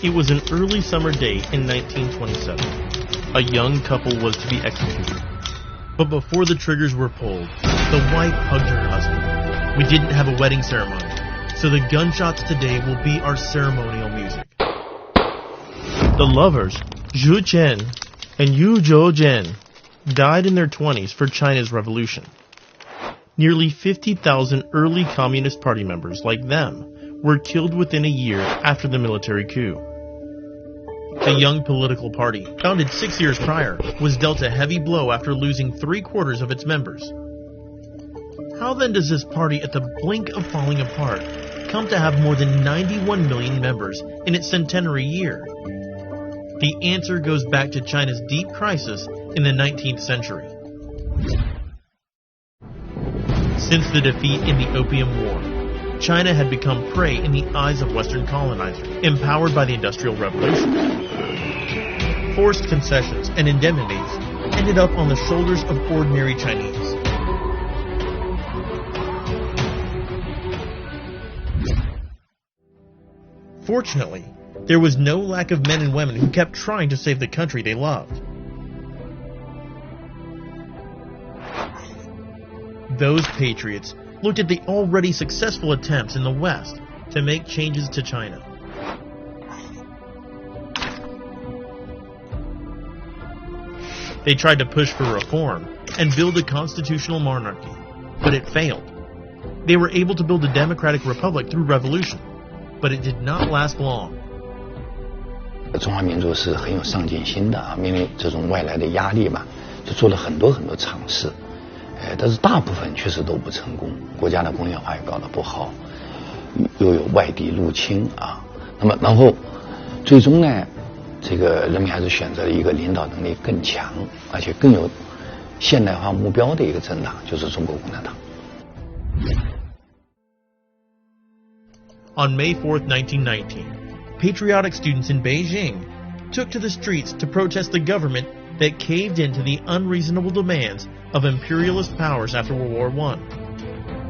It was an early summer day in 1927. A young couple was to be executed. But before the triggers were pulled, the wife hugged her husband. "We didn't have a wedding ceremony, so the gunshots today will be our ceremonial music." The lovers, Zhu Qian and Yu Zhoujian, died in their 20s for China's revolution. Nearly 50,000 early Communist Party members like them were killed within a year after the military coup. The young political party, founded 6 years prior, was dealt a heavy blow after losing 3/4 of its members. How then does this party, at the blink of falling apart, come to have more than 91 million members in its centenary year? The answer goes back to China's deep crisis in the 19th century. Since the defeat in the Opium War, China had become prey in the eyes of Western colonizers, empowered by the Industrial Revolution. Forced concessions and indemnities ended up on the shoulders of ordinary Chinese. Fortunately, there was no lack of men and women who kept trying to save the country they loved. Those patriots looked at the already successful attempts in the West to make changes to China. They tried to push for reform and build a constitutional monarchy, but it failed. They were able to build a democratic republic through revolution, but it did not last long. 中华民族是很有上进心的啊，面对这种外来的压力嘛，就做了很多尝试，但是大部分确实都不成功，国家的工业化也搞得不好，又有外敌入侵啊，那么然后最终呢，这个人民还是选择了一个领导能力更强，而且更有现代化目标的一个政党，就是中国共产党。On May 4th, 1919, patriotic students in Beijing took to the streets to protest the government that caved into the unreasonable demands of imperialist powers after World War I.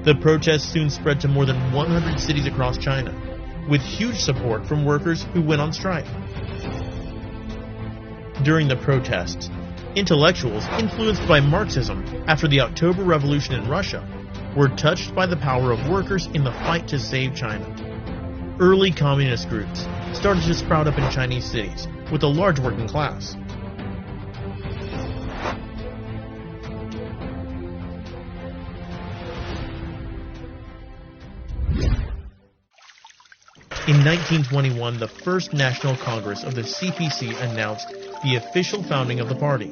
The protests soon spread to more than 100 cities across China, with huge support from workers who went on strike. During the protests, intellectuals influenced by Marxism after the October Revolution in Russia were touched by the power of workers in the fight to save China. Early communist groups started to sprout up in Chinese cities with a large working class. In 1921, the First National Congress of the CPC announced the official founding of the party.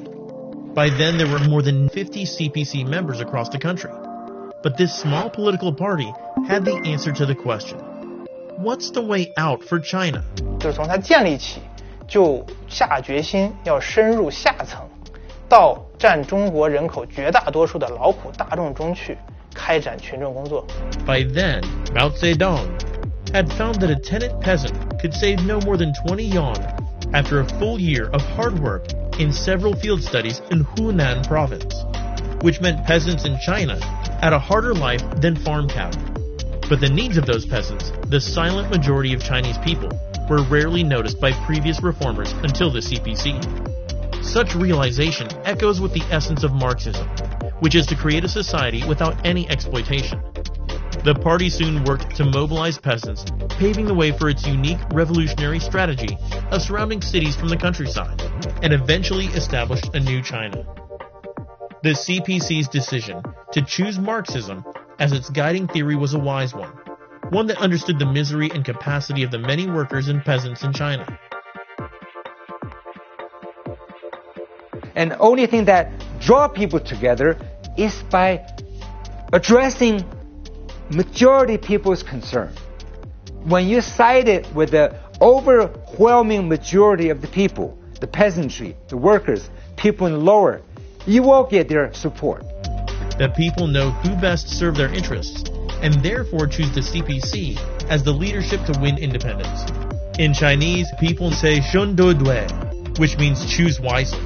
By then, there were more than 50 CPC members across the country. But this small political party had the answer to the question, what's the way out for China? 就是从它建立起，就下决心要深入下层，到占中国人口绝大多数的劳苦大众中去，开展群众工作。By then, Mao Zedong had found that a tenant peasant could save no more than 20 yuan after a full year of hard work in several field studies in Hunan province, which meant peasants in China had a harder life than farm cattle. But the needs of those peasants, the silent majority of Chinese people, were rarely noticed by previous reformers until the CPC. Such realization echoes with the essence of Marxism, which is to create a society without any exploitation. The party soon worked to mobilize peasants, paving the way for its unique revolutionary strategy of surrounding cities from the countryside, and eventually established a new China. The CPC's decision to choose Marxism as its guiding theory was a wise one that understood the misery and capacity of the many workers and peasants in China. And the only thing that draw people together is by addressing majority people's concern. When you side it with the overwhelming majority of the people, the peasantry, the workers, people in the lower, you will get their support. The people know who best serve their interests, and therefore choose the CPC as the leadership to win independence. In Chinese, people say 选对了, which means choose wisely.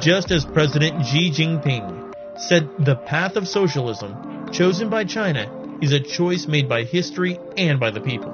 Just as President Xi Jinping said the path of socialism chosen by China is a choice made by history and by the people.